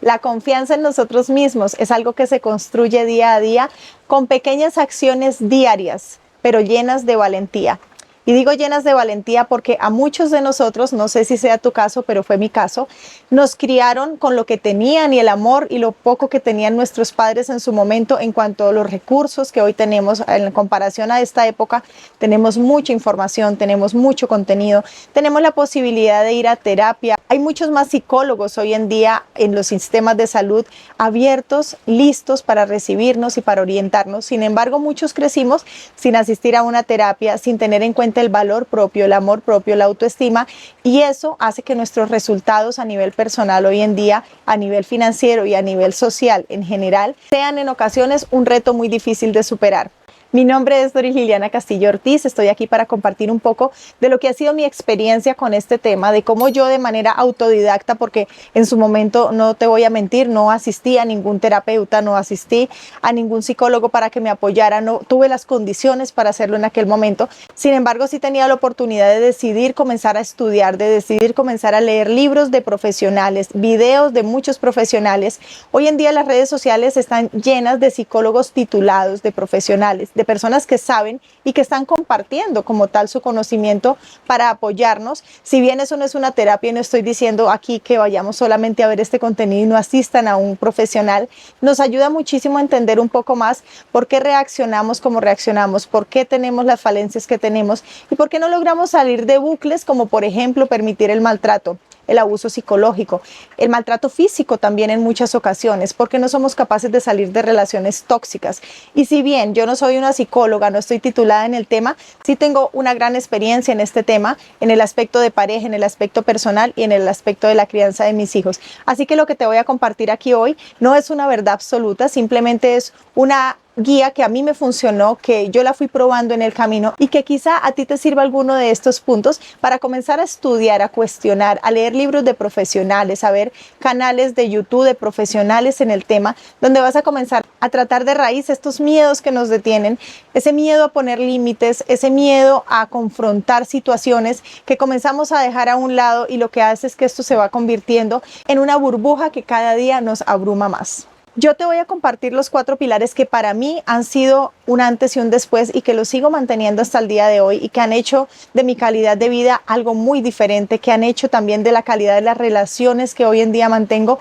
La confianza en nosotros mismos es algo que se construye día a día con pequeñas acciones diarias, pero llenas de valentía. Y digo llenas de valentía porque a muchos de nosotros, no sé si sea tu caso, pero fue mi caso, nos criaron con lo que tenían y el amor y lo poco que tenían nuestros padres en su momento en cuanto a los recursos que hoy tenemos en comparación a esta época. Tenemos mucha información, tenemos mucho contenido, tenemos la posibilidad de ir a terapia. Hay muchos más psicólogos hoy en día en los sistemas de salud abiertos, listos para recibirnos y para orientarnos. Sin embargo, muchos crecimos sin asistir a una terapia, sin tener en cuenta el valor propio, el amor propio, la autoestima, y eso hace que nuestros resultados a nivel personal hoy en día, a nivel financiero y a nivel social en general, sean en ocasiones un reto muy difícil de superar. Mi nombre es Doris Liliana Castillo Ortiz, estoy aquí para compartir un poco de lo que ha sido mi experiencia con este tema, de cómo yo de manera autodidacta, porque en su momento, no te voy a mentir, no asistí a ningún terapeuta, no asistí a ningún psicólogo para que me apoyara, no tuve las condiciones para hacerlo en aquel momento. Sin embargo, sí tenía la oportunidad de decidir comenzar a estudiar, de decidir comenzar a leer libros de profesionales, videos de muchos profesionales. Hoy en día las redes sociales están llenas de psicólogos titulados, de profesionales, de personas que saben y que están compartiendo como tal su conocimiento para apoyarnos. Si bien eso no es una terapia, no estoy diciendo aquí que vayamos solamente a ver este contenido y no asistan a un profesional, nos ayuda muchísimo a entender un poco más por qué reaccionamos como reaccionamos, por qué tenemos las falencias que tenemos y por qué no logramos salir de bucles como por ejemplo permitir el maltrato, el abuso psicológico, el maltrato físico también en muchas ocasiones, porque no somos capaces de salir de relaciones tóxicas. Y si bien yo no soy una psicóloga, no estoy titulada en el tema, sí tengo una gran experiencia en este tema, en el aspecto de pareja, en el aspecto personal y en el aspecto de la crianza de mis hijos. Así que lo que te voy a compartir aquí hoy no es una verdad absoluta, simplemente es una guía que a mí me funcionó, que yo la fui probando en el camino y que quizá a ti te sirva alguno de estos puntos para comenzar a estudiar, a cuestionar, a leer libros de profesionales, a ver canales de YouTube de profesionales en el tema, donde vas a comenzar a tratar de raíz estos miedos que nos detienen, ese miedo a poner límites, ese miedo a confrontar situaciones que comenzamos a dejar a un lado y lo que hace es que esto se va convirtiendo en una burbuja que cada día nos abruma más. Yo te voy a compartir los 4 pilares que para mí han sido un antes y un después y que los sigo manteniendo hasta el día de hoy y que han hecho de mi calidad de vida algo muy diferente, que han hecho también de la calidad de las relaciones que hoy en día mantengo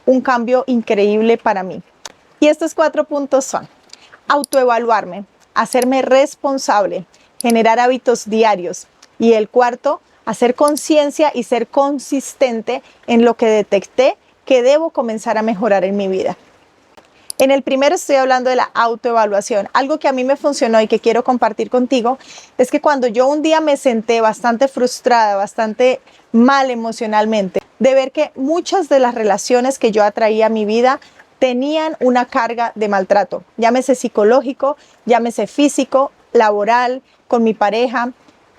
un cambio increíble para mí. Y estos 4 puntos son: autoevaluarme, hacerme responsable, generar hábitos diarios, y el cuarto, hacer conciencia y ser consistente en lo que detecté que debo comenzar a mejorar en mi vida. En el primero estoy hablando de la autoevaluación. Algo que a mí me funcionó y que quiero compartir contigo es que cuando yo un día me senté bastante frustrada, bastante mal emocionalmente, de ver que muchas de las relaciones que yo atraía a mi vida tenían una carga de maltrato, llámese psicológico, llámese físico, laboral, con mi pareja.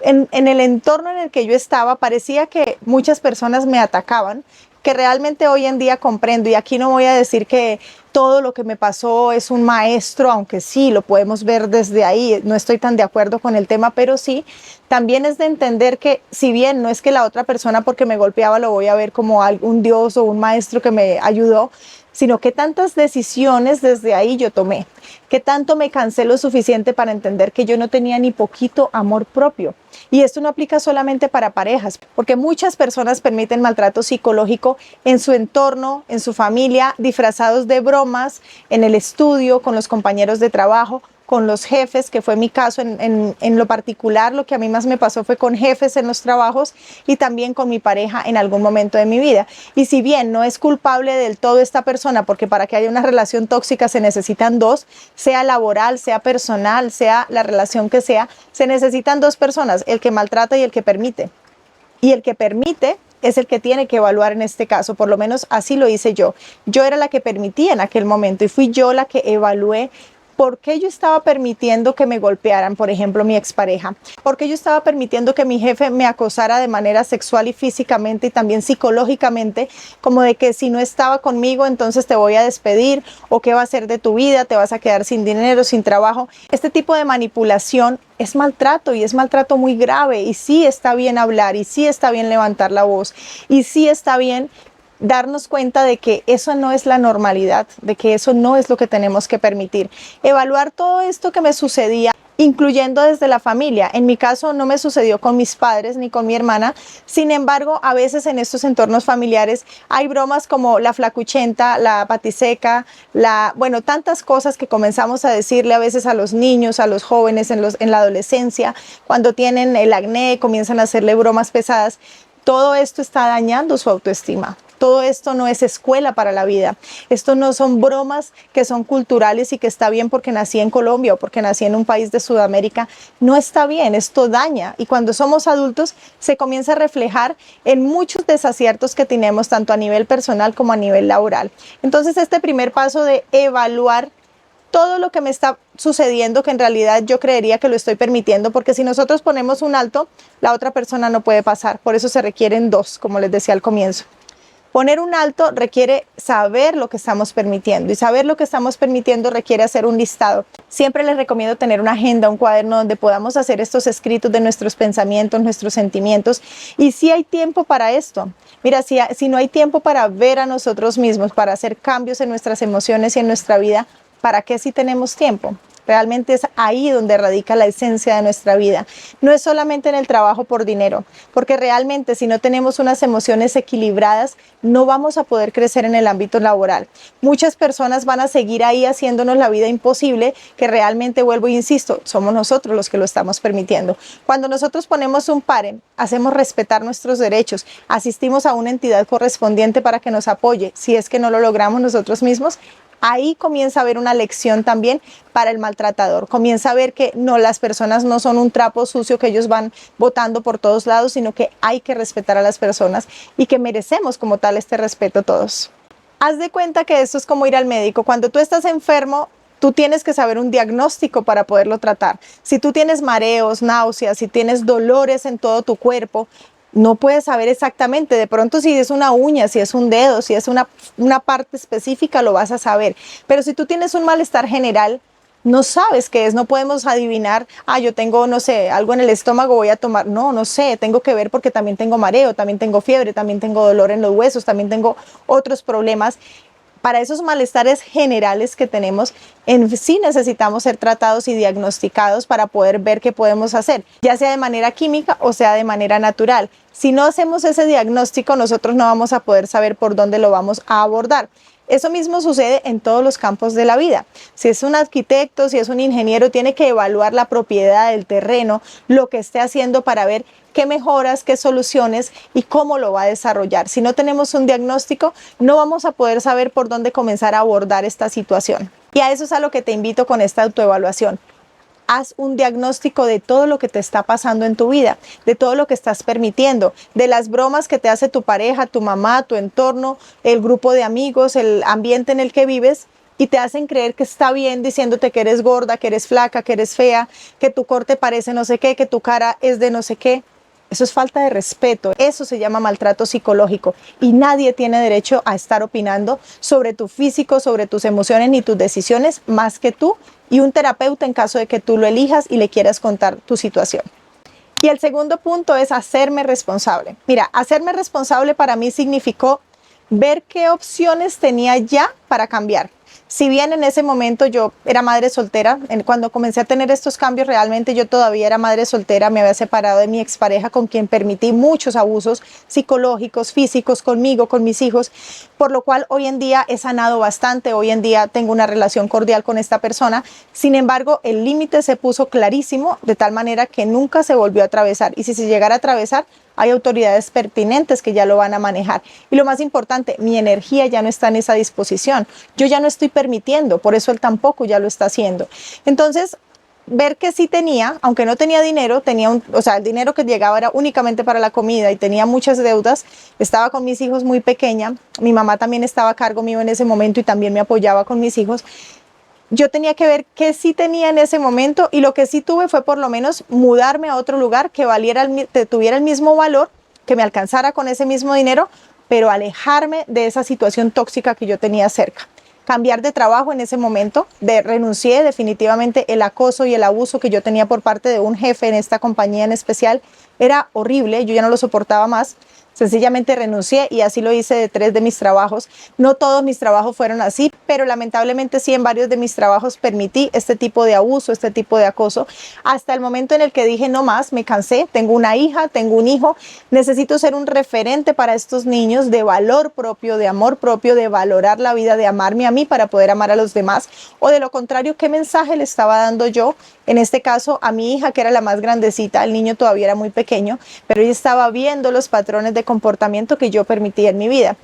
En el entorno en el que yo estaba parecía que muchas personas me atacaban, que realmente hoy en día comprendo, y aquí no voy a decir que todo lo que me pasó es un maestro, aunque sí, lo podemos ver desde ahí, no estoy tan de acuerdo con el tema, pero sí, también es de entender que si bien no es que la otra persona porque me golpeaba lo voy a ver como un Dios o un maestro que me ayudó, sino que tantas decisiones desde ahí yo tomé, que tanto me cansé lo suficiente para entender que yo no tenía ni poquito amor propio. Y esto no aplica solamente para parejas, porque muchas personas permiten maltrato psicológico en su entorno, en su familia, disfrazados de bromas, en el estudio, con los compañeros de trabajo, con los jefes, que fue mi caso en lo particular. Lo que a mí más me pasó fue con jefes en los trabajos y también con mi pareja en algún momento de mi vida. Y si bien no es culpable del todo esta persona, porque para que haya una relación tóxica se necesitan 2, sea laboral, sea personal, sea la relación que sea, se necesitan 2 personas, el que maltrata y el que permite. Y el que permite es el que tiene que evaluar en este caso, por lo menos así lo hice yo. Yo era la que permitía en aquel momento y fui yo la que evalué. ¿Por qué yo estaba permitiendo que me golpearan, por ejemplo, mi expareja? ¿Por qué yo estaba permitiendo que mi jefe me acosara de manera sexual y físicamente y también psicológicamente? Como de que si no estaba conmigo, entonces te voy a despedir, o qué va a hacer de tu vida, te vas a quedar sin dinero, sin trabajo. Este tipo de manipulación es maltrato, y es maltrato muy grave, y sí está bien hablar, y sí está bien levantar la voz, y sí está bien darnos cuenta de que eso no es la normalidad, de que eso no es lo que tenemos que permitir. Evaluar todo esto que me sucedía, incluyendo desde la familia. En mi caso no me sucedió con mis padres ni con mi hermana. Sin embargo, a veces en estos entornos familiares hay bromas como la flacuchenta, la patiseca, bueno, tantas cosas que comenzamos a decirle a veces a los niños, a los jóvenes en la adolescencia, cuando tienen el acné, comienzan a hacerle bromas pesadas. Todo esto está dañando su autoestima. Todo esto no es escuela para la vida. Esto no son bromas que son culturales y que está bien porque nací en Colombia o porque nací en un país de Sudamérica. No está bien, esto daña. Y cuando somos adultos se comienza a reflejar en muchos desaciertos que tenemos tanto a nivel personal como a nivel laboral. Entonces este primer paso de evaluar todo lo que me está sucediendo, que en realidad yo creería que lo estoy permitiendo, porque si nosotros ponemos un alto, la otra persona no puede pasar. Por eso se requieren dos, como les decía al comienzo. Poner un alto requiere saber lo que estamos permitiendo, y saber lo que estamos permitiendo requiere hacer un listado. Siempre les recomiendo tener una agenda, un cuaderno donde podamos hacer estos escritos de nuestros pensamientos, nuestros sentimientos, y si hay tiempo para esto. Mira, si no hay tiempo para ver a nosotros mismos, para hacer cambios en nuestras emociones y en nuestra vida, ¿para qué si tenemos tiempo? Realmente es ahí donde radica la esencia de nuestra vida. No es solamente en el trabajo por dinero, porque realmente si no tenemos unas emociones equilibradas, no vamos a poder crecer en el ámbito laboral. Muchas personas van a seguir ahí haciéndonos la vida imposible, que realmente, vuelvo e insisto, somos nosotros los que lo estamos permitiendo. Cuando nosotros ponemos un pare, hacemos respetar nuestros derechos, asistimos a una entidad correspondiente para que nos apoye, si es que no lo logramos nosotros mismos. Ahí comienza a haber una lección también para el maltratador. Comienza a ver que no, las personas no son un trapo sucio que ellos van botando por todos lados, sino que hay que respetar a las personas y que merecemos como tal este respeto todos. Haz de cuenta que esto es como ir al médico. Cuando tú estás enfermo, tú tienes que saber un diagnóstico para poderlo tratar. Si tú tienes mareos, náuseas, si tienes dolores en todo tu cuerpo, no puedes saber exactamente. De pronto si es una uña, si es un dedo, si es una parte específica, lo vas a saber. Pero si tú tienes un malestar general, no sabes qué es, no podemos adivinar, yo tengo, no sé, algo en el estómago, voy a tomar. No sé, tengo que ver porque también tengo mareo, también tengo fiebre, también tengo dolor en los huesos, también tengo otros problemas. Para esos malestares generales que tenemos, en sí necesitamos ser tratados y diagnosticados para poder ver qué podemos hacer, ya sea de manera química o sea de manera natural. Si no hacemos ese diagnóstico, nosotros no vamos a poder saber por dónde lo vamos a abordar. Eso mismo sucede en todos los campos de la vida. Si es un arquitecto, si es un ingeniero, tiene que evaluar la propiedad del terreno, lo que esté haciendo para ver qué mejoras, qué soluciones y cómo lo va a desarrollar. Si no tenemos un diagnóstico, no vamos a poder saber por dónde comenzar a abordar esta situación. Y a eso es a lo que te invito con esta autoevaluación. Haz un diagnóstico de todo lo que te está pasando en tu vida, de todo lo que estás permitiendo, de las bromas que te hace tu pareja, tu mamá, tu entorno, el grupo de amigos, el ambiente en el que vives, y te hacen creer que está bien diciéndote que eres gorda, que eres flaca, que eres fea, que tu corte parece no sé qué, que tu cara es de no sé qué. Eso es falta de respeto, eso se llama maltrato psicológico y nadie tiene derecho a estar opinando sobre tu físico, sobre tus emociones ni tus decisiones más que tú y un terapeuta en caso de que tú lo elijas y le quieras contar tu situación. Y el segundo punto es hacerme responsable. Mira, hacerme responsable para mí significó ver qué opciones tenía ya para cambiar. Si bien en ese momento yo era madre soltera, cuando comencé a tener estos cambios realmente yo todavía era madre soltera, me había separado de mi expareja con quien permití muchos abusos psicológicos, físicos conmigo, con mis hijos, por lo cual hoy en día he sanado bastante, hoy en día tengo una relación cordial con esta persona. Sin embargo, el límite se puso clarísimo de tal manera que nunca se volvió a atravesar, y si se llegara a atravesar, hay autoridades pertinentes que ya lo van a manejar. Y lo más importante, mi energía ya no está en esa disposición. Yo ya no estoy permitiendo, por eso él tampoco ya lo está haciendo. Entonces, ver que sí tenía, aunque no tenía dinero, el dinero que llegaba era únicamente para la comida y tenía muchas deudas, estaba con mis hijos muy pequeña, mi mamá también estaba a cargo mío en ese momento y también me apoyaba con mis hijos. Yo tenía que ver qué sí tenía en ese momento y lo que sí tuve fue por lo menos mudarme a otro lugar que tuviera el mismo valor, que me alcanzara con ese mismo dinero, pero alejarme de esa situación tóxica que yo tenía cerca. Cambiar de trabajo en ese momento, renuncié definitivamente. El acoso y el abuso que yo tenía por parte de un jefe en esta compañía en especial era horrible, yo ya no lo soportaba más. Sencillamente renuncié y así lo hice de 3 de mis trabajos. No todos mis trabajos fueron así, pero lamentablemente sí en varios de mis trabajos permití este tipo de abuso, este tipo de acoso, hasta el momento en el que dije no más, me cansé, tengo una hija, tengo un hijo, necesito ser un referente para estos niños de valor propio, de amor propio, de valorar la vida, de amarme a mí para poder amar a los demás, o de lo contrario, ¿qué mensaje le estaba dando yo? En este caso a mi hija, que era la más grandecita, el niño todavía era muy pequeño, pero ella estaba viendo los patrones de comportamiento que yo permitía en mi vida.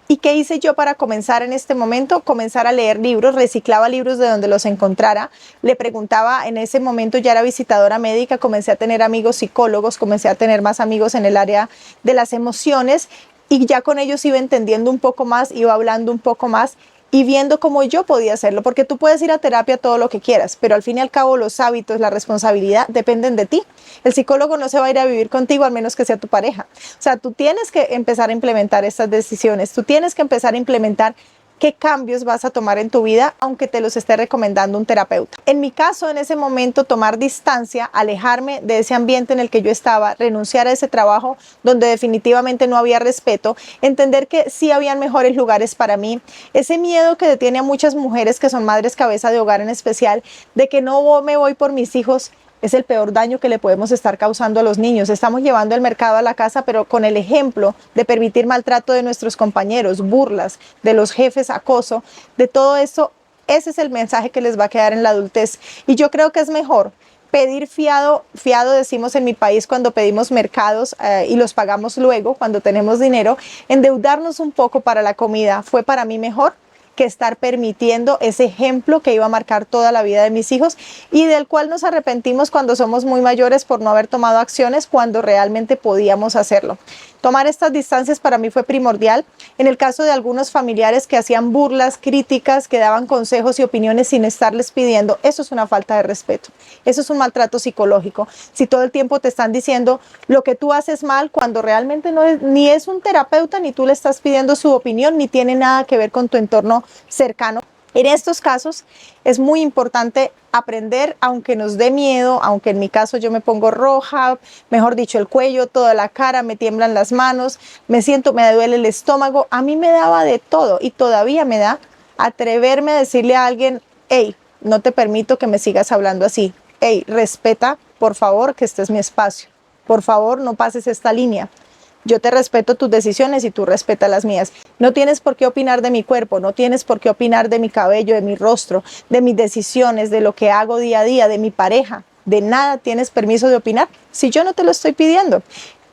¿Y qué hice yo para comenzar en este momento? Comenzar a leer libros, reciclaba libros de donde los encontrara, le preguntaba, en ese momento ya era visitadora médica, comencé a tener amigos psicólogos, comencé a tener más amigos en el área de las emociones y ya con ellos iba entendiendo un poco más, iba hablando un poco más y viendo cómo yo podía hacerlo, porque tú puedes ir a terapia todo lo que quieras, pero al fin y al cabo los hábitos, la responsabilidad dependen de ti. El psicólogo no se va a ir a vivir contigo al menos que sea tu pareja. O sea, tú tienes que empezar a implementar estas decisiones, tú tienes que empezar a implementar qué cambios vas a tomar en tu vida, aunque te los esté recomendando un terapeuta. En mi caso, en ese momento, tomar distancia, alejarme de ese ambiente en el que yo estaba, renunciar a ese trabajo donde definitivamente no había respeto, entender que sí habían mejores lugares para mí, ese miedo que detiene a muchas mujeres que son madres cabeza de hogar en especial, de que no me voy por mis hijos, es el peor daño que le podemos estar causando a los niños. Estamos llevando el mercado a la casa, pero con el ejemplo de permitir maltrato de nuestros compañeros, burlas de los jefes, acoso, de todo eso, ese es el mensaje que les va a quedar en la adultez. Y yo creo que es mejor pedir fiado, fiado decimos en mi país cuando pedimos mercados y los pagamos luego, cuando tenemos dinero, endeudarnos un poco para la comida. Fue para mí mejor que estar permitiendo ese ejemplo que iba a marcar toda la vida de mis hijos y del cual nos arrepentimos cuando somos muy mayores por no haber tomado acciones cuando realmente podíamos hacerlo. Tomar estas distancias para mí fue primordial. En el caso de algunos familiares que hacían burlas, críticas, que daban consejos y opiniones sin estarles pidiendo, eso es una falta de respeto. Eso es un maltrato psicológico. Si todo el tiempo te están diciendo lo que tú haces mal cuando realmente no es, ni es un terapeuta, ni tú le estás pidiendo su opinión, ni tiene nada que ver con tu entorno cercano. En estos casos es muy importante aprender, aunque nos dé miedo, aunque en mi caso yo me pongo roja, mejor dicho el cuello, toda la cara, me tiemblan las manos, me duele el estómago, a mí me daba de todo y todavía me da atreverme a decirle a alguien, hey, no te permito que me sigas hablando así, hey, respeta por favor que este es mi espacio, por favor no pases esta línea. Yo te respeto tus decisiones y tú respetas las mías. No tienes por qué opinar de mi cuerpo, no tienes por qué opinar de mi cabello, de mi rostro, de mis decisiones, de lo que hago día a día, de mi pareja. De nada tienes permiso de opinar si yo no te lo estoy pidiendo.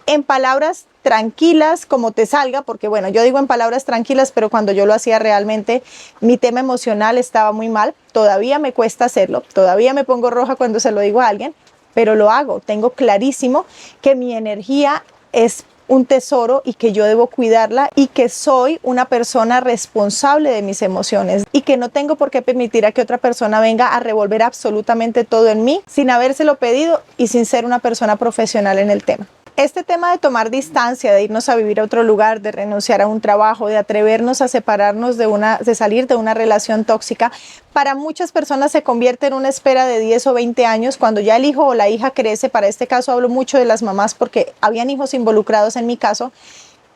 En palabras tranquilas, como te salga, porque bueno, yo digo en palabras tranquilas, pero cuando yo lo hacía realmente, mi tema emocional estaba muy mal. Todavía me cuesta hacerlo, todavía me pongo roja cuando se lo digo a alguien, pero lo hago. Tengo clarísimo que mi energía es un tesoro y que yo debo cuidarla y que soy una persona responsable de mis emociones y que no tengo por qué permitir a que otra persona venga a revolver absolutamente todo en mí sin habérselo pedido y sin ser una persona profesional en el tema. Este tema de tomar distancia, de irnos a vivir a otro lugar, de renunciar a un trabajo, de atrevernos a separarnos de salir de una relación tóxica, para muchas personas se convierte en una espera de 10 o 20 años cuando ya el hijo o la hija crece. Para este caso hablo mucho de las mamás porque habían hijos involucrados en mi caso.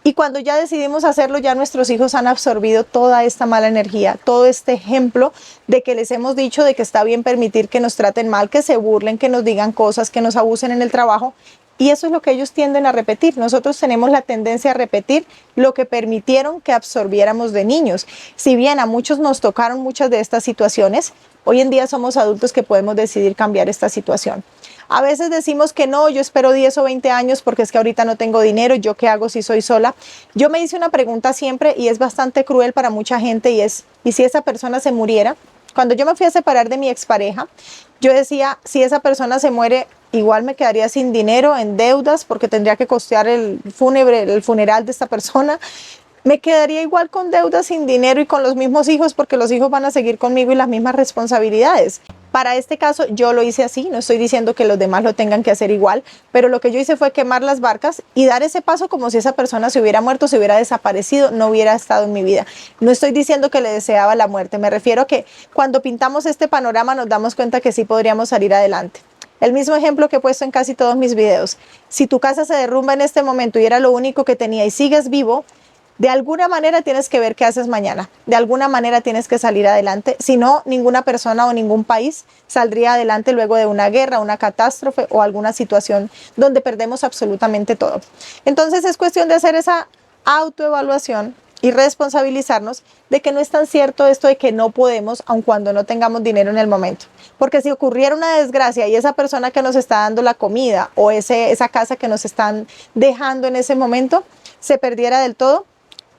Y cuando ya decidimos hacerlo, ya nuestros hijos han absorbido toda esta mala energía, todo este ejemplo de que les hemos dicho de que está bien permitir que nos traten mal, que se burlen, que nos digan cosas, que nos abusen en el trabajo. Y eso es lo que ellos tienden a repetir. Nosotros tenemos la tendencia a repetir lo que permitieron que absorbiéramos de niños. Si bien a muchos nos tocaron muchas de estas situaciones, hoy en día somos adultos que podemos decidir cambiar esta situación. A veces decimos que no, yo espero 10 o 20 años porque es que ahorita no tengo dinero, ¿yo qué hago si soy sola? Yo me hice una pregunta siempre y es bastante cruel para mucha gente y es, ¿y si esa persona se muriera? Cuando yo me fui a separar de mi expareja, yo decía, si esa persona se muere, igual me quedaría sin dinero, en deudas, porque tendría que costear el funeral de esta persona. Me quedaría igual con deudas, sin dinero y con los mismos hijos, porque los hijos van a seguir conmigo y las mismas responsabilidades. Para este caso yo lo hice así, no estoy diciendo que los demás lo tengan que hacer igual, pero lo que yo hice fue quemar las barcas y dar ese paso como si esa persona se hubiera muerto, se hubiera desaparecido, no hubiera estado en mi vida. No estoy diciendo que le deseaba la muerte, me refiero a que cuando pintamos este panorama nos damos cuenta que sí podríamos salir adelante. El mismo ejemplo que he puesto en casi todos mis videos. Si tu casa se derrumba en este momento y era lo único que tenía y sigues vivo, de alguna manera tienes que ver qué haces mañana. De alguna manera tienes que salir adelante. Si no, ninguna persona o ningún país saldría adelante luego de una guerra, una catástrofe o alguna situación donde perdemos absolutamente todo. Entonces es cuestión de hacer esa autoevaluación y responsabilizarnos de que no es tan cierto esto de que no podemos, aun cuando no tengamos dinero en el momento. Porque si ocurriera una desgracia y esa persona que nos está dando la comida o esa casa que nos están dejando en ese momento se perdiera del todo,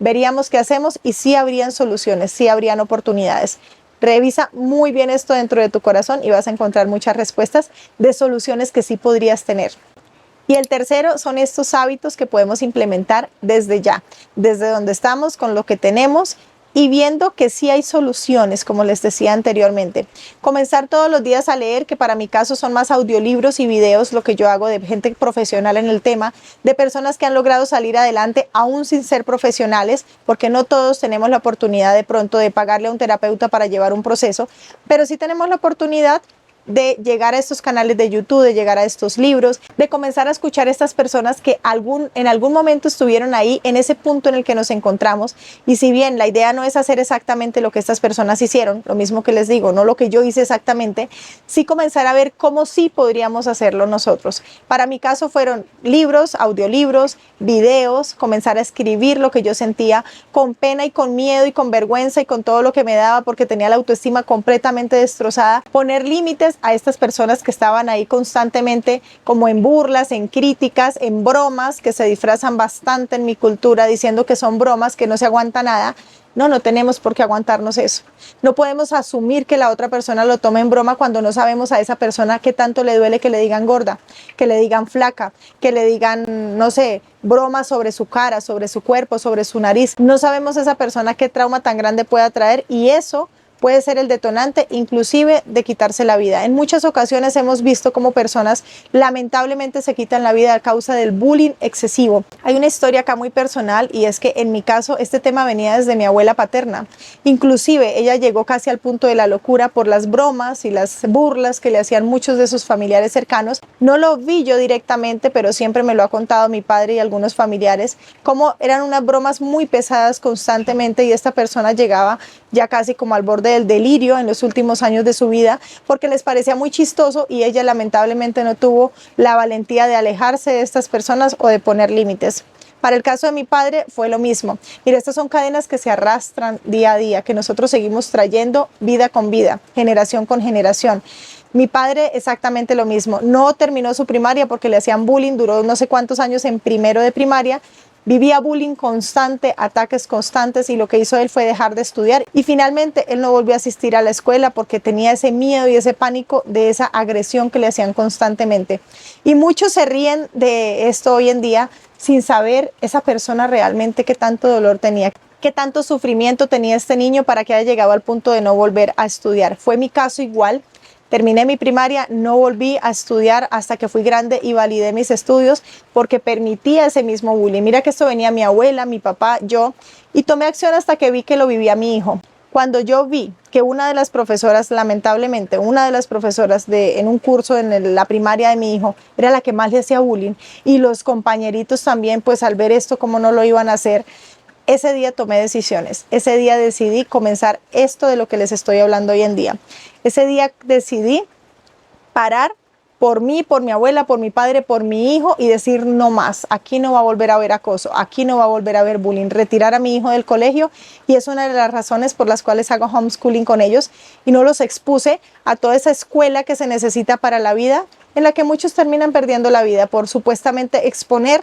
veríamos qué hacemos y sí habrían soluciones, sí habrían oportunidades. Revisa muy bien esto dentro de tu corazón y vas a encontrar muchas respuestas de soluciones que sí podrías tener. Y el tercero son estos hábitos que podemos implementar desde ya, desde donde estamos, con lo que tenemos y viendo que sí hay soluciones, como les decía anteriormente. Comenzar todos los días a leer, que para mi caso son más audiolibros y videos, lo que yo hago de gente profesional en el tema, de personas que han logrado salir adelante aún sin ser profesionales, porque no todos tenemos la oportunidad de pronto de pagarle a un terapeuta para llevar un proceso, pero sí tenemos la oportunidad de llegar a estos canales de YouTube, de llegar a estos libros, de comenzar a escuchar a estas personas que en algún momento estuvieron ahí, en ese punto en el que nos encontramos. Y si bien la idea no es hacer exactamente lo que estas personas hicieron, lo mismo que les digo, no lo que yo hice exactamente, sí comenzar a ver cómo sí podríamos hacerlo nosotros. Para mi caso fueron libros, audiolibros, videos, comenzar a escribir lo que yo sentía con pena y con miedo y con vergüenza y con todo lo que me daba porque tenía la autoestima completamente destrozada, poner límites a estas personas que estaban ahí constantemente como en burlas, en críticas, en bromas que se disfrazan bastante en mi cultura diciendo que son bromas, que no se aguanta nada. No tenemos por qué aguantarnos eso. No podemos asumir que la otra persona lo tome en broma cuando no sabemos a esa persona qué tanto le duele que le digan gorda, que le digan flaca, que le digan, no sé, bromas sobre su cara, sobre su cuerpo, sobre su nariz. No sabemos esa persona qué trauma tan grande pueda traer y eso puede ser el detonante inclusive de quitarse la vida. En muchas ocasiones hemos visto cómo personas lamentablemente se quitan la vida a causa del bullying excesivo. Hay una historia acá muy personal y es que en mi caso este tema venía desde mi abuela paterna. Inclusive ella llegó casi al punto de la locura por las bromas y las burlas que le hacían muchos de sus familiares cercanos. No lo vi yo directamente, pero siempre me lo ha contado mi padre y algunos familiares, cómo eran unas bromas muy pesadas constantemente y esta persona llegaba ya casi como al borde del delirio en los últimos años de su vida porque les parecía muy chistoso y ella lamentablemente no tuvo la valentía de alejarse de estas personas o de poner límites. Para el caso de mi padre fue lo mismo. Mira, estas son cadenas que se arrastran día a día, que nosotros seguimos trayendo vida con vida, generación con generación. Mi padre exactamente lo mismo. No terminó su primaria porque le hacían bullying, duró no sé cuántos años en primero de primaria. Vivía bullying constante, ataques constantes y lo que hizo él fue dejar de estudiar y finalmente él no volvió a asistir a la escuela porque tenía ese miedo y ese pánico de esa agresión que le hacían constantemente. Y muchos se ríen de esto hoy en día sin saber esa persona realmente qué tanto dolor tenía, qué tanto sufrimiento tenía este niño para que haya llegado al punto de no volver a estudiar. Fue mi caso igual. Terminé mi primaria, no volví a estudiar hasta que fui grande y validé mis estudios porque permitía ese mismo bullying. Mira que esto venía mi abuela, mi papá, yo, y tomé acción hasta que vi que lo vivía mi hijo. Cuando yo vi que una de las profesoras, lamentablemente, una de las profesoras en un curso en la primaria de mi hijo era la que más le hacía bullying y los compañeritos también, pues al ver esto, cómo no lo iban a hacer, ese día tomé decisiones, ese día decidí comenzar esto de lo que les estoy hablando hoy en día. Ese día decidí parar por mí, por mi abuela, por mi padre, por mi hijo y decir no más, aquí no va a volver a haber acoso, aquí no va a volver a haber bullying, retirar a mi hijo del colegio y es una de las razones por las cuales hago homeschooling con ellos y no los expuse a toda esa escuela que se necesita para la vida, en la que muchos terminan perdiendo la vida por supuestamente exponer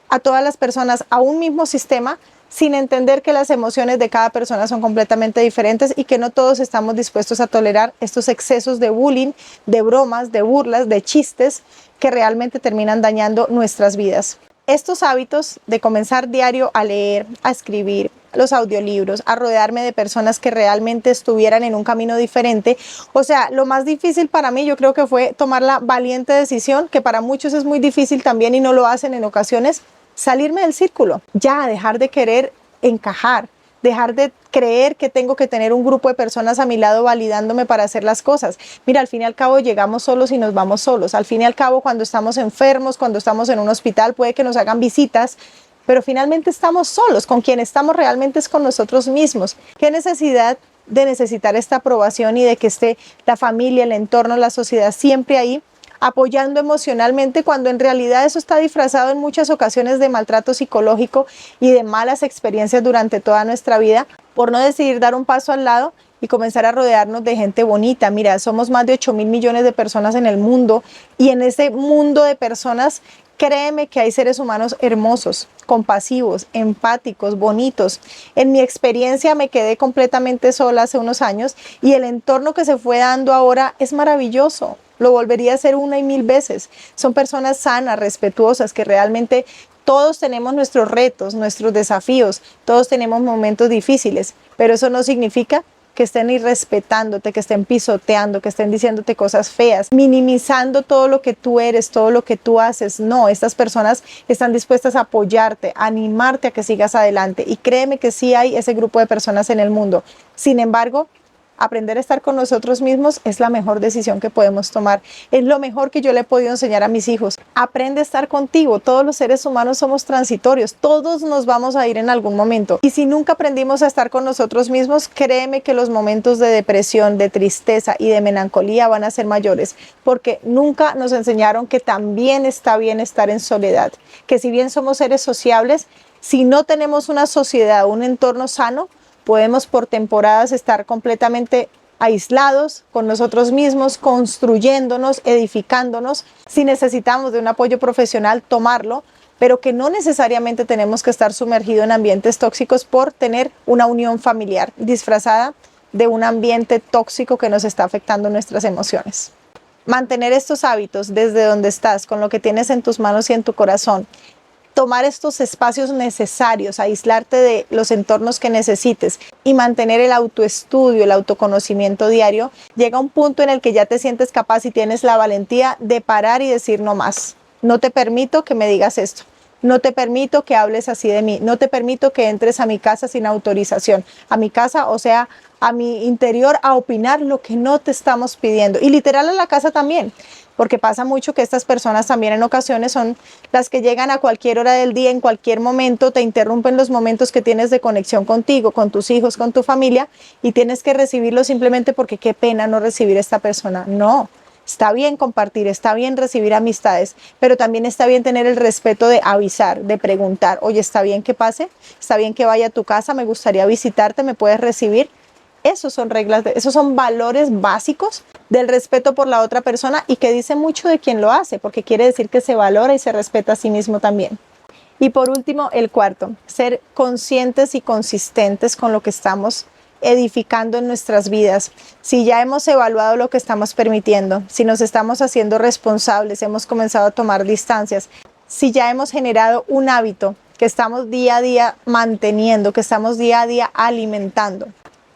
a todas las personas a un mismo sistema sin entender que las emociones de cada persona son completamente diferentes y que no todos estamos dispuestos a tolerar estos excesos de bullying, de bromas, de burlas, de chistes que realmente terminan dañando nuestras vidas. Estos hábitos de comenzar diario a leer, a escribir, los audiolibros, a rodearme de personas que realmente estuvieran en un camino diferente. O sea, lo más difícil para mí yo creo que fue tomar la valiente decisión, que para muchos es muy difícil también y no lo hacen en ocasiones, salirme del círculo, ya dejar de querer encajar, dejar de creer que tengo que tener un grupo de personas a mi lado validándome para hacer las cosas. Mira, al fin y al cabo llegamos solos y nos vamos solos. Al fin y al cabo, cuando estamos enfermos, cuando estamos en un hospital, puede que nos hagan visitas, pero finalmente estamos solos. Con quien estamos realmente es con nosotros mismos. ¿Qué necesidad de necesitar esta aprobación y de que esté la familia, el entorno, la sociedad siempre ahí apoyando emocionalmente, cuando en realidad eso está disfrazado en muchas ocasiones de maltrato psicológico y de malas experiencias durante toda nuestra vida, por no decidir dar un paso al lado y comenzar a rodearnos de gente bonita? Mira, somos más de 8.000 millones de personas en el mundo, y en ese mundo de personas, créeme que hay seres humanos hermosos, compasivos, empáticos, bonitos. En mi experiencia me quedé completamente sola hace unos años, y el entorno que se fue dando ahora es maravilloso. Lo volvería a hacer 1 y 1000 veces. Son personas sanas, respetuosas, que realmente todos tenemos nuestros retos, nuestros desafíos, todos tenemos momentos difíciles, pero eso no significa que estén irrespetándote, que estén pisoteando, que estén diciéndote cosas feas, minimizando todo lo que tú eres, todo lo que tú haces. No, estas personas están dispuestas a apoyarte, a animarte a que sigas adelante, y créeme que sí hay ese grupo de personas en el mundo. Sin embargo, aprender a estar con nosotros mismos es la mejor decisión que podemos tomar. Es lo mejor que yo le he podido enseñar a mis hijos. Aprende a estar contigo. Todos los seres humanos somos transitorios. Todos nos vamos a ir en algún momento. Y si nunca aprendimos a estar con nosotros mismos, créeme que los momentos de depresión, de tristeza y de melancolía van a ser mayores, porque nunca nos enseñaron que también está bien estar en soledad. Que si bien somos seres sociables, si no tenemos una sociedad, un entorno sano, podemos por temporadas estar completamente aislados con nosotros mismos, construyéndonos, edificándonos. Si necesitamos de un apoyo profesional, tomarlo, pero que no necesariamente tenemos que estar sumergidos en ambientes tóxicos por tener una unión familiar disfrazada de un ambiente tóxico que nos está afectando nuestras emociones. Mantener estos hábitos desde donde estás, con lo que tienes en tus manos y en tu corazón. Tomar estos espacios necesarios, aislarte de los entornos que necesites y mantener el autoestudio, el autoconocimiento diario, llega un punto en el que ya te sientes capaz y tienes la valentía de parar y decir no más. No te permito que me digas esto. No te permito que hables así de mí. No te permito que entres a mi casa sin autorización. A mi casa, o sea, a mi interior, a opinar lo que no te estamos pidiendo. Y literal a la casa también. Porque pasa mucho que estas personas también en ocasiones son las que llegan a cualquier hora del día, en cualquier momento, te interrumpen los momentos que tienes de conexión contigo, con tus hijos, con tu familia, y tienes que recibirlo simplemente porque qué pena no recibir a esta persona. No, está bien compartir, está bien recibir amistades, pero también está bien tener el respeto de avisar, de preguntar, oye, ¿está bien que pase? ¿Está bien que vaya a tu casa? Me gustaría visitarte, ¿me puedes recibir? Esos son reglas, esos son valores básicos del respeto por la otra persona, y que dice mucho de quien lo hace, porque quiere decir que se valora y se respeta a sí mismo también. Y por último, el cuarto, ser conscientes y consistentes con lo que estamos edificando en nuestras vidas. Si ya hemos evaluado lo que estamos permitiendo, si nos estamos haciendo responsables, hemos comenzado a tomar distancias, si ya hemos generado un hábito que estamos día a día manteniendo, que estamos día a día alimentando.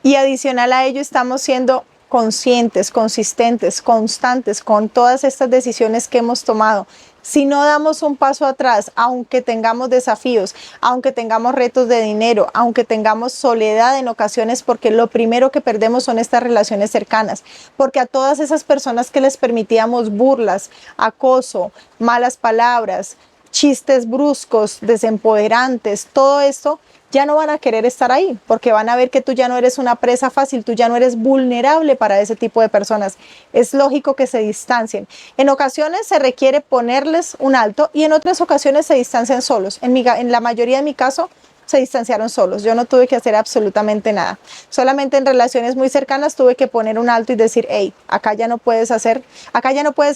Y adicional a ello, estamos siendo conscientes, consistentes, constantes con todas estas decisiones que hemos tomado. Si no damos un paso atrás, aunque tengamos desafíos, aunque tengamos retos de dinero, aunque tengamos soledad en ocasiones, porque lo primero que perdemos son estas relaciones cercanas, porque a todas esas personas que les permitíamos burlas, acoso, malas palabras, chistes bruscos, desempoderantes, todo esto, ya no van a querer estar ahí, porque van a ver que tú ya no eres una presa fácil, tú ya no eres vulnerable para ese tipo de personas. Es lógico que se distancien. En ocasiones se requiere ponerles un alto, y en otras ocasiones se distancian solos. En la mayoría de mi caso, se distanciaron solos. Yo no tuve que hacer absolutamente nada. Solamente en relaciones muy cercanas tuve que poner un alto y decir, hey, acá ya no puedes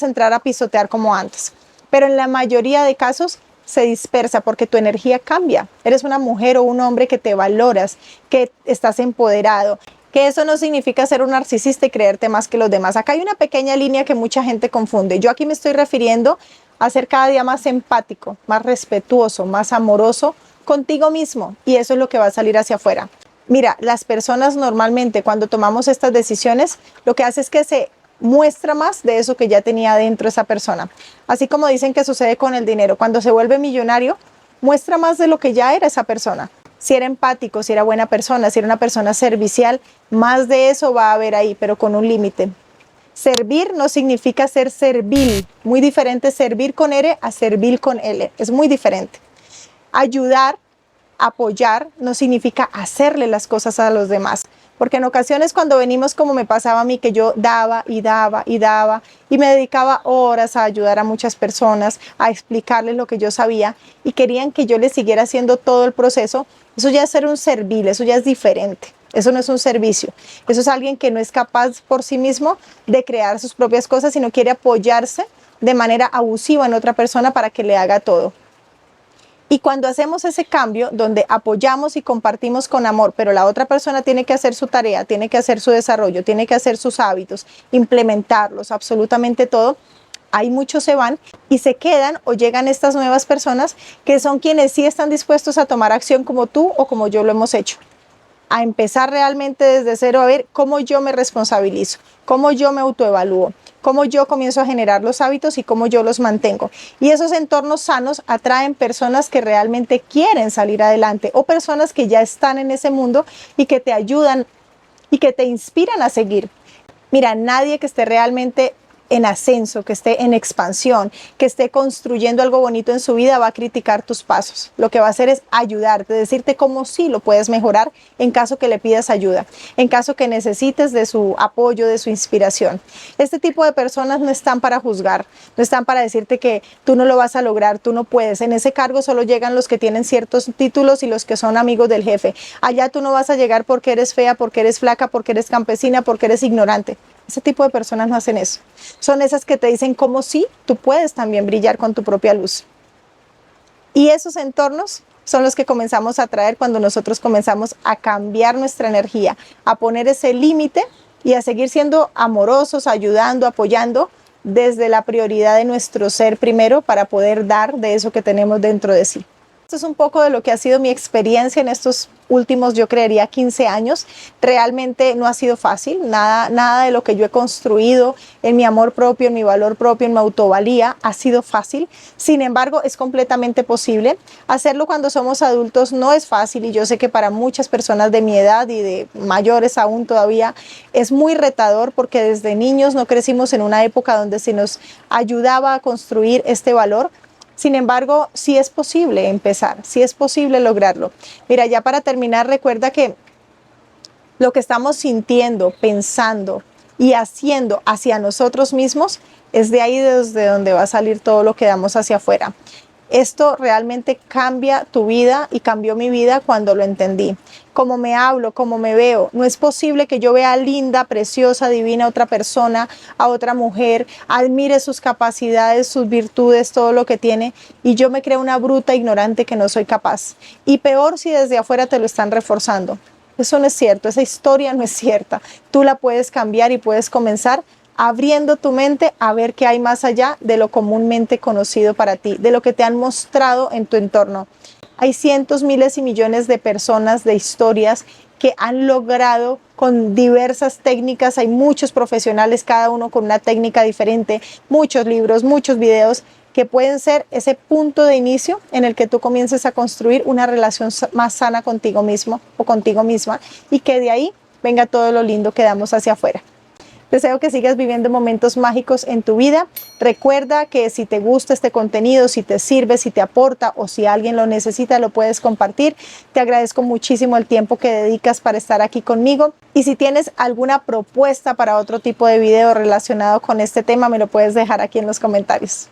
entrar a pisotear como antes. Pero en la mayoría de casos se dispersa, porque tu energía cambia. Eres una mujer o un hombre que te valoras, que estás empoderado. Que eso no significa ser un narcisista y creerte más que los demás. Acá hay una pequeña línea que mucha gente confunde. Yo aquí me estoy refiriendo a ser cada día más empático, más respetuoso, más amoroso contigo mismo, y eso es lo que va a salir hacia afuera. Mira, las personas normalmente cuando tomamos estas decisiones, lo que hace es que se muestra más de eso que ya tenía dentro esa persona. Así como dicen que sucede con el dinero, cuando se vuelve millonario, muestra más de lo que ya era esa persona. si era empático, si era buena persona, si era una persona servicial, más de eso va a haber ahí, pero con un límite. Servir no significa ser servil, muy diferente servir con R a servil con L, es muy diferente. Ayudar, apoyar, no significa hacerle las cosas a los demás, porque en ocasiones cuando venimos, como me pasaba a mí, que yo daba y daba y daba y me dedicaba horas a ayudar a muchas personas, a explicarles lo que yo sabía y querían que yo les siguiera haciendo todo el proceso, eso ya es ser un servil, eso ya es diferente. Eso no es un servicio, eso es alguien que no es capaz por sí mismo de crear sus propias cosas, sino quiere apoyarse de manera abusiva en otra persona para que le haga todo. Y cuando hacemos ese cambio, donde apoyamos y compartimos con amor, pero la otra persona tiene que hacer su tarea, tiene que hacer su desarrollo, tiene que hacer sus hábitos, implementarlos, absolutamente todo, ahí muchos se van y se quedan o llegan estas nuevas personas que son quienes sí están dispuestos a tomar acción como tú o como yo lo hemos hecho. A empezar realmente desde cero a ver cómo yo me responsabilizo, cómo yo me autoevalúo, cómo yo comienzo a generar los hábitos y cómo yo los mantengo. Y esos entornos sanos atraen personas que realmente quieren salir adelante o personas que ya están en ese mundo y que te ayudan y que te inspiran a seguir. Mira, nadie que esté realmente en ascenso, que esté en expansión, que esté construyendo algo bonito en su vida va a criticar tus pasos. Lo que va a hacer es ayudarte, decirte cómo sí lo puedes mejorar en caso que le pidas ayuda, en caso que necesites de su apoyo, de su inspiración. Este tipo de personas no están para juzgar, no están para decirte que tú no lo vas a lograr, tú no puedes. En ese cargo solo llegan los que tienen ciertos títulos y los que son amigos del jefe. Allá tú no vas a llegar porque eres fea, porque eres flaca, porque eres campesina, porque eres ignorante. Ese tipo de personas no hacen eso. Son esas que te dicen cómo sí, tú puedes también brillar con tu propia luz. Y esos entornos son los que comenzamos a traer cuando nosotros comenzamos a cambiar nuestra energía, a poner ese límite y a seguir siendo amorosos, ayudando, apoyando desde la prioridad de nuestro ser primero para poder dar de eso que tenemos dentro de sí. Esto es un poco de lo que ha sido mi experiencia en estos últimos, yo creería, 15 años. Realmente no ha sido fácil, nada de lo que yo he construido en mi amor propio, en mi valor propio, en mi autovalía, ha sido fácil. Sin embargo, es completamente posible. Hacerlo cuando somos adultos no es fácil y yo sé que para muchas personas de mi edad y de mayores aún todavía es muy retador porque desde niños no crecimos en una época donde se nos ayudaba a construir este valor. Sin embargo, sí es posible empezar, sí es posible lograrlo. Mira, ya para terminar, recuerda que lo que estamos sintiendo, pensando y haciendo hacia nosotros mismos es de ahí desde donde va a salir todo lo que damos hacia afuera. Esto realmente cambia tu vida y cambió mi vida cuando lo entendí. Cómo me hablo, cómo me veo. No es posible que yo vea linda, preciosa, divina a otra persona, a otra mujer, admire sus capacidades, sus virtudes, todo lo que tiene y yo me creo una bruta ignorante que no soy capaz. Y peor si desde afuera te lo están reforzando. Eso no es cierto, esa historia no es cierta. Tú la puedes cambiar y puedes comenzar abriendo tu mente a ver qué hay más allá de lo comúnmente conocido para ti, de lo que te han mostrado en tu entorno. Hay cientos, miles y millones de personas, de historias que han logrado con diversas técnicas. Hay muchos profesionales, cada uno con una técnica diferente, muchos libros, muchos videos que pueden ser ese punto de inicio en el que tú comiences a construir una relación más sana contigo mismo o contigo misma y que de ahí venga todo lo lindo que damos hacia afuera. Deseo que sigas viviendo momentos mágicos en tu vida. Recuerda que si te gusta este contenido, si te sirve, si te aporta o si alguien lo necesita, lo puedes compartir. Te agradezco muchísimo el tiempo que dedicas para estar aquí conmigo. Y si tienes alguna propuesta para otro tipo de video relacionado con este tema, me lo puedes dejar aquí en los comentarios.